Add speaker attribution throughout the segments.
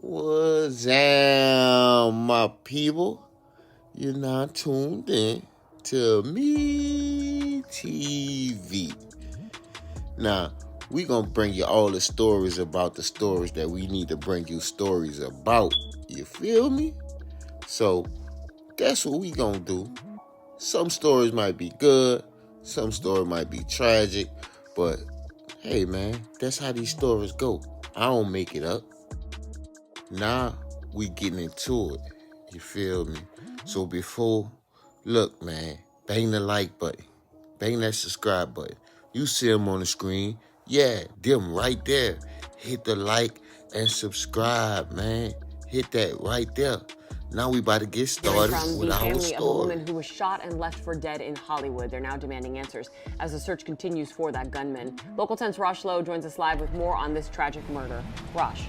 Speaker 1: What's up, my people? You're not tuned in to Me TV. Now, we gonna bring you all the stories about the stories that we need to bring you stories about. You feel me? So, that's what we gonna do. Some stories might be good, some stories might be tragic, but hey man, that's how these stories go. I don't make it up. Now we getting into it. You feel me? So look man, bang the like button, bang that subscribe button. You see them on the screen. Yeah, them right there. Hit the like and subscribe, man. Hit that right there. Now we about to get started
Speaker 2: From
Speaker 1: with
Speaker 2: the
Speaker 1: our
Speaker 2: family of a woman
Speaker 1: story.
Speaker 2: who was shot and left for dead in Hollywood. They're now demanding answers as the search continues for that gunman. Local 10's Rosh Lowe joins us live with more on this tragic murder. Rosh.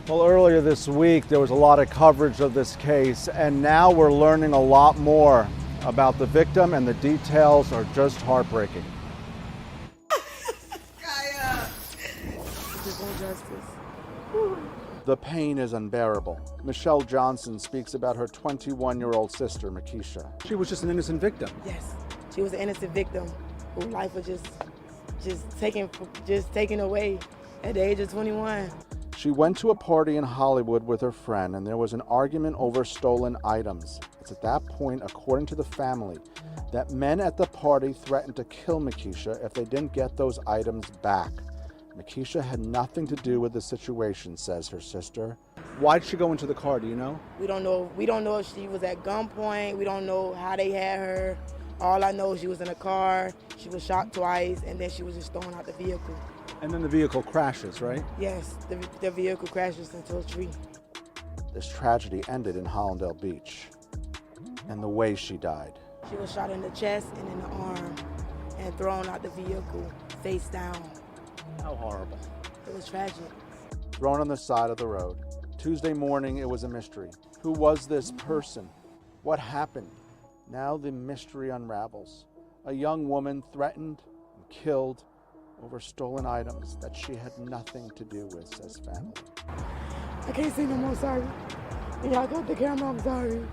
Speaker 3: Well, earlier this week, there was a lot of coverage of this case, and now we're learning a lot more about the victim, and the details are just heartbreaking. The pain is unbearable. Michelle Johnson speaks about her 21-year-old sister, Makisha. She was just an innocent victim.
Speaker 4: Yes, she was an innocent victim whose life was just taken away at the age of 21.
Speaker 3: She went to a party in Hollywood with her friend, and there was an argument over stolen items. It's at that point, according to the family, that men at the party threatened to kill Makisha if they didn't get those items back. Makisha had nothing to do with the situation, says her sister. Why'd she go into the car, do you know?
Speaker 4: We don't know if she was at gunpoint. We don't know how they had her. All I know is she was in a car, she was shot twice, and then she was just thrown out the vehicle.
Speaker 3: And then the vehicle crashes, right?
Speaker 4: Yes, the vehicle crashes into a tree.
Speaker 3: This tragedy ended in Hollandale Beach, and the way she died.
Speaker 4: She was shot in the chest and in the arm and thrown out the vehicle, face down.
Speaker 3: How horrible.
Speaker 4: It was tragic.
Speaker 3: Thrown on the side of the road. Tuesday morning, it was a mystery. Who was this person? What happened? Now the mystery unravels. A young woman threatened and killed over stolen items that she had nothing to do with, says family.
Speaker 4: I can't say no more sorry. And y'all got the camera, I'm sorry.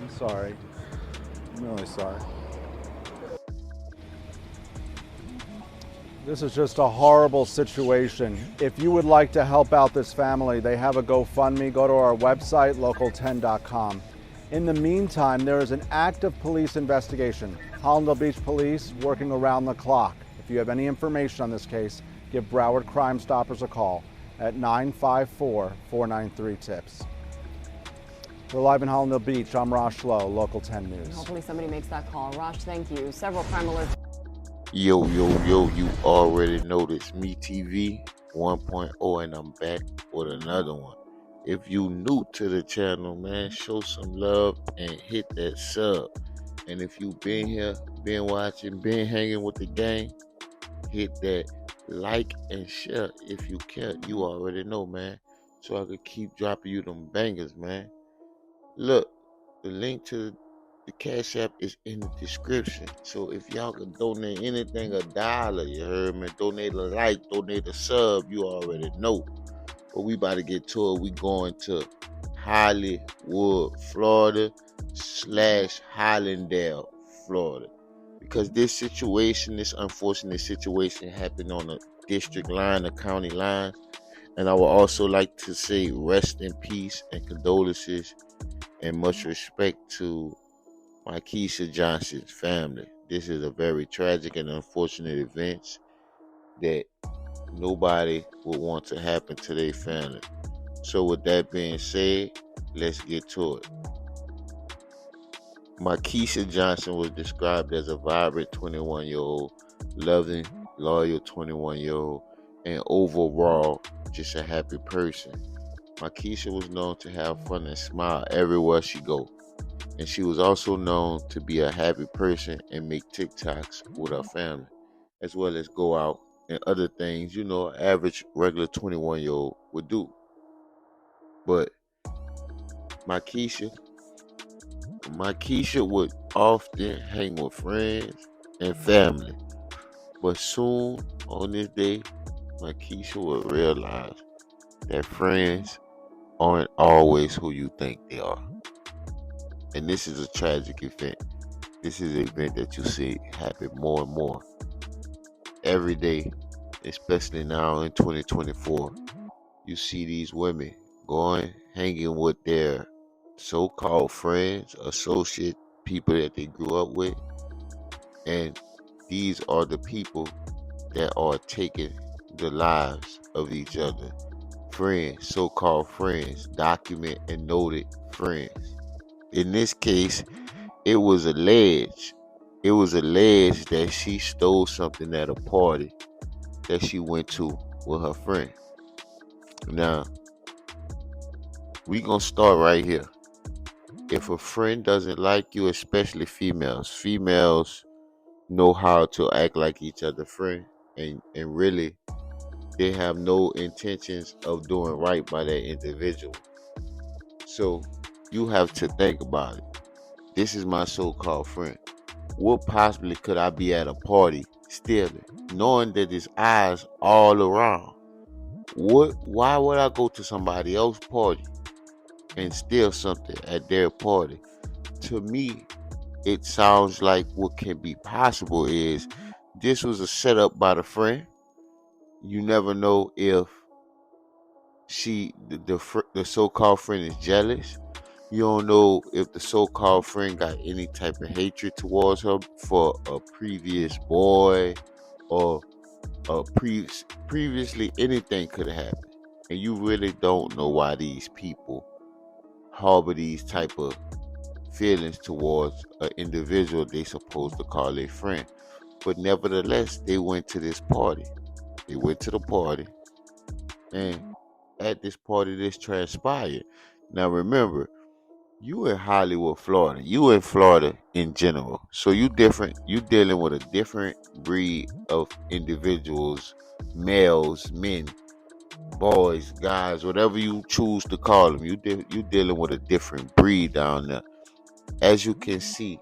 Speaker 3: I'm sorry. I'm really sorry. This is just a horrible situation. If you would like to help out this family, they have a GoFundMe. Go to our website, local10.com. In the meantime, there is an active police investigation. Hollandale Beach Police working around the clock. If you have any information on this case, give Broward Crime Stoppers a call at 954-493-TIPS. We're live in Hollandale Beach. I'm Rosh Lowe, Local 10 News.
Speaker 2: Hopefully somebody makes that call. Rosh, thank you. Several crime alerts.
Speaker 1: Yo, you already know this. Me TV 1.0, and I'm back with another one. If you new to the channel, man, show some love and hit that sub. And if you been here, been watching, been hanging with the gang, hit that like and share if you care. You already know, man. So I could keep dropping you them bangers, man. Look, the link to the Cash App is in the description. So if y'all can donate anything, $1, you heard me? Donate a like, donate a sub, you already know. But we about to get to it. We going to Hollywood, Florida / Hollandale, Florida. Because this unfortunate situation happened on a district line, a county line. And I would also like to say rest in peace and condolences and much respect to Makisha Johnson's family. This is a very tragic and unfortunate event that nobody would want to happen to their family. So with that being said, let's get to it. Makisha Johnson was described as a vibrant 21-year-old, loving, loyal 21-year-old, and overall just a happy person. Makisha was known to have fun and smile everywhere she go. And she was also known to be a happy person and make TikToks with her family, as well as go out and other things, average regular 21-year-old would do. But Makisha would often hang with friends and family. But soon on this day, Makisha would realize that friends aren't always who you think they are. And this is a tragic event. This is an event that you see happen more and more every day, especially now in 2024. You see these women going, hanging with their so-called friends, associate people that they grew up with. And these are the people that are taking the lives of each other. Friends, so-called friends, document and noted friends. In this case, it was alleged that she stole something at a party that she went to with her friend. Now, we gonna start right here. If a friend doesn't like you, especially females know how to act like each other's friend, and really they have no intentions of doing right by that individual. So you have to think about it. This is my so-called friend. What possibly could I be at a party stealing, knowing that there's eyes all around? Why would I go to somebody else's party and steal something at their party? To me, it sounds like what can be possible is this was a setup by the friend. You never know if the so-called friend is jealous. You don't know if the so-called friend got any type of hatred towards her for a previous boy or previously. Anything could have happened, and you really don't know why these people harbor these type of feelings towards an individual they supposed to call a friend. But nevertheless, they went to this party. They went to the party, and at this party, this transpired. Now remember, you in Hollywood, Florida. You in Florida in general. So you different. You dealing with a different breed of individuals, males, men, boys, guys, whatever you choose to call them. You dealing with a different breed down there. As you can see,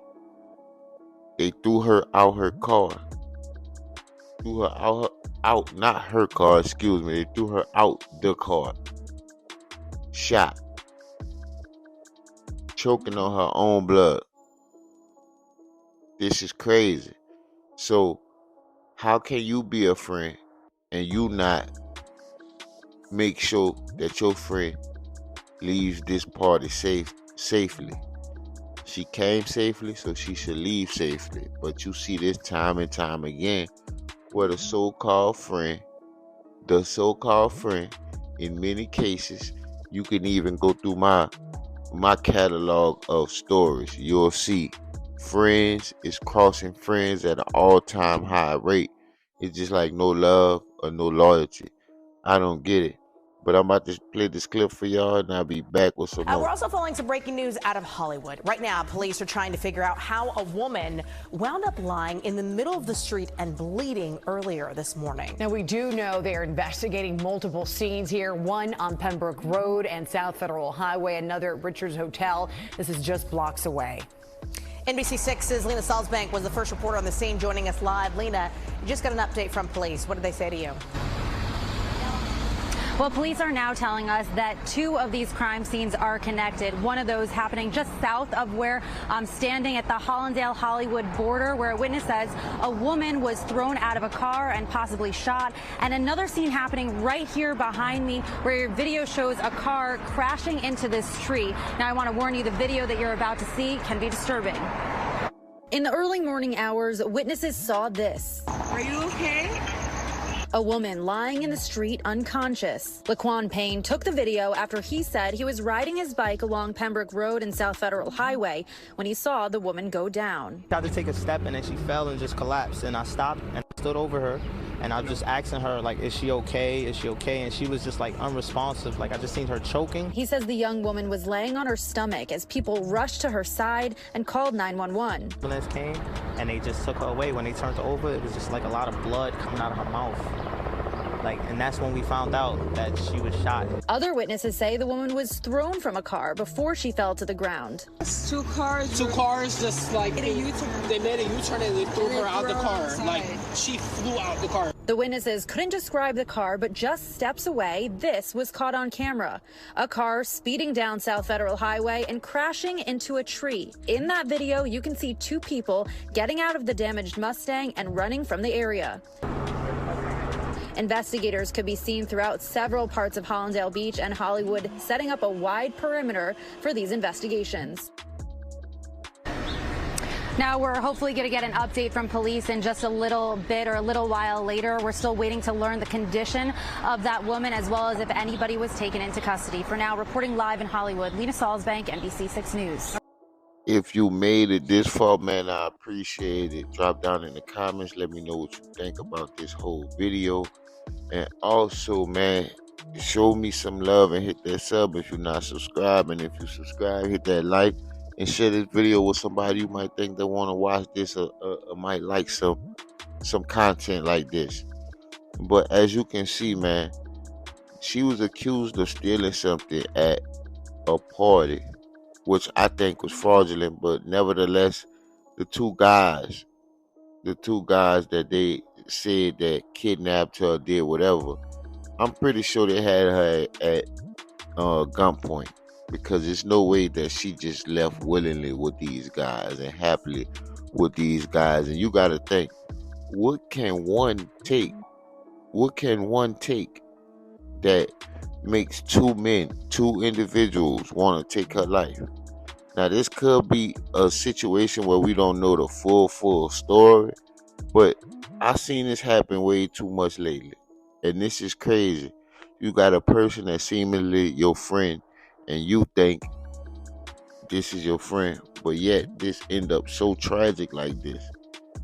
Speaker 1: they threw her out her car. Threw her out, not her car, excuse me. They threw her out the car. Shot. Choking on her own blood. This is crazy. So how can you be a friend and you not make sure that your friend leaves this party safely? She came safely, so she should leave safely. But you see this time and time again where the so-called friend, in many cases, you can even go through my catalog of stories. You'll see friends is crossing friends at an all-time high rate. It's just like no love or no loyalty. I don't get it. But I'm about to play this clip for y'all, and I'll be back with some more.
Speaker 5: We're also following some breaking news out of Hollywood. Right now, police are trying to figure out how a woman wound up lying in the middle of the street and bleeding earlier this morning.
Speaker 2: Now, we do know they are investigating multiple scenes here, one on Pembroke Road and South Federal Highway, another at Richard's Hotel. This is just blocks away.
Speaker 5: NBC6's Lena Salzbank was the first reporter on the scene, joining us live. Lena, you just got an update from police. What did they say to you?
Speaker 6: Well, police are now telling us that two of these crime scenes are connected. One of those happening just south of where I'm standing at the Hollandale-Hollywood border, where a witness says a woman was thrown out of a car and possibly shot. And another scene happening right here behind me, where your video shows a car crashing into this tree. Now, I want to warn you, the video that you're about to see can be disturbing. In the early morning hours, witnesses saw this.
Speaker 7: Are you okay?
Speaker 6: A woman lying in the street unconscious. Laquan Payne took the video after he said he was riding his bike along Pembroke Road and South Federal Highway when he saw the woman go down.
Speaker 8: I tried to take a step and then she fell and just collapsed, and I stopped and stood over her and I was just asking her, like, is she okay? Is she okay? And she was just like unresponsive. Like, I just seen her choking.
Speaker 6: He says the young woman was laying on her stomach as people rushed to her side and called 911.
Speaker 8: Ambulance came and they just took her away. When they turned her over, it was just like a lot of blood coming out of her mouth. And that's when we found out that she was shot.
Speaker 6: Other witnesses say the woman was thrown from a car before she fell to the ground.
Speaker 7: Two cars just like
Speaker 9: they made a U-turn and they threw her out the car. Like, she flew out the car.
Speaker 6: The witnesses couldn't describe the car, but just steps away, this was caught on camera. A car speeding down South Federal Highway and crashing into a tree. In that video, you can see two people getting out of the damaged Mustang and running from the area. Investigators could be seen throughout several parts of Hollandale Beach and Hollywood, setting up a wide perimeter for these investigations. Now we're hopefully going to get an update from police in just a little bit or a little while later. We're still waiting to learn the condition of that woman as well as if anybody was taken into custody. For now, reporting live in Hollywood, Lena Salzbank, NBC 6 News.
Speaker 1: If you made it this far, man, I appreciate it. Drop down in the comments. Let me know what you think about this whole video. And also, man, show me some love and hit that sub if you're not subscribed. And if you subscribe, hit that like and share this video with somebody you might think they want to watch this or might like some content like this. But as you can see, man, she was accused of stealing something at a party, which I think was fraudulent. But nevertheless, the two guys that they said that kidnapped her, did whatever, I'm pretty sure they had her at gunpoint, because there's no way that she just left willingly with these guys and happily with these guys. And you got to think, what can one take that makes two individuals want to take her life? Now, this could be a situation where we don't know the full story, but I've seen this happen way too much lately. And this is crazy. You got a person that's seemingly your friend, and you think this is your friend, but yet this end up so tragic like this.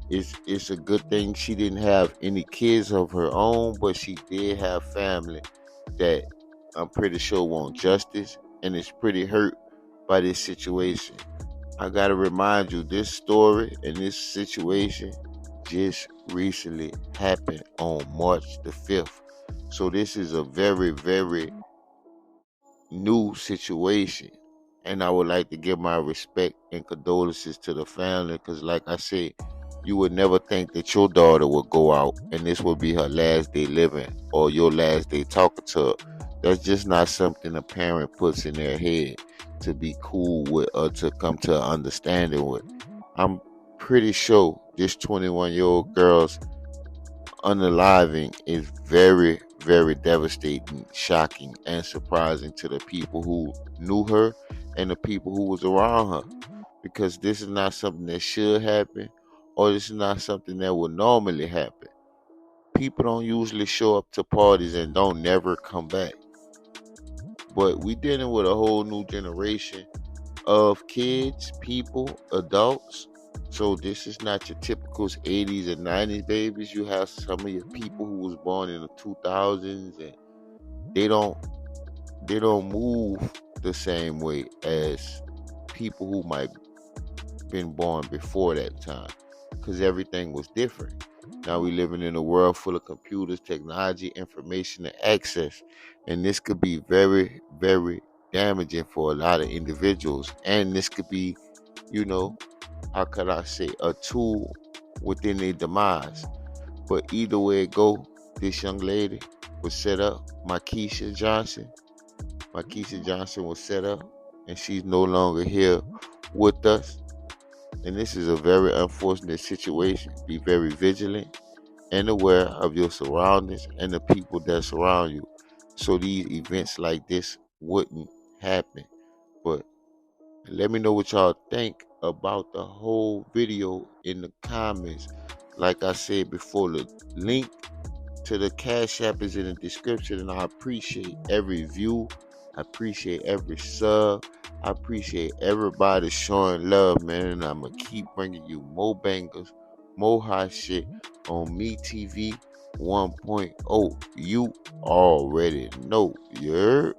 Speaker 1: It's a good thing she didn't have any kids of her own, but she did have family that I'm pretty sure want justice and is pretty hurt by this situation. I gotta remind you, this story and this situation just recently happened on March the 5th. So this is a very, very new situation. And I would like to give my respect and condolences to the family, because like I said, you would never think that your daughter would go out and this would be her last day living or your last day talking to her. That's just not something a parent puts in their head to be cool with or to come to an understanding with. I'm pretty sure this 21-year-old girl's unaliving is very, very devastating, shocking, and surprising to the people who knew her and the people who was around her, because this is not something that should happen, or this is not something that would normally happen. People don't usually show up to parties and don't never come back. But we dealing with a whole new generation of kids, people, adults. So this is not your typical 80s and 90s babies. You have some of your people who was born in the 2000s, and they don't move the same way as people who might been born before that time, because everything was different. Now we living in a world full of computers, technology, information, and access, and this could be very, very damaging for a lot of individuals. And this could be, how could I say, a tool within their demise. But either way it go, this young lady was set up, Makisha Johnson was set up, and she's no longer here with us. And this is a very unfortunate situation. Be very vigilant and aware of your surroundings and the people that surround you, so these events like this wouldn't happen. But let me know what y'all think about the whole video in the comments. Like I said before, the link to the Cash App is in the description, and I appreciate every view. I appreciate every sub. I appreciate everybody showing love, man. And I'm going to keep bringing you more bangers, more hot shit on MeTV 1.0. You already know. You heard?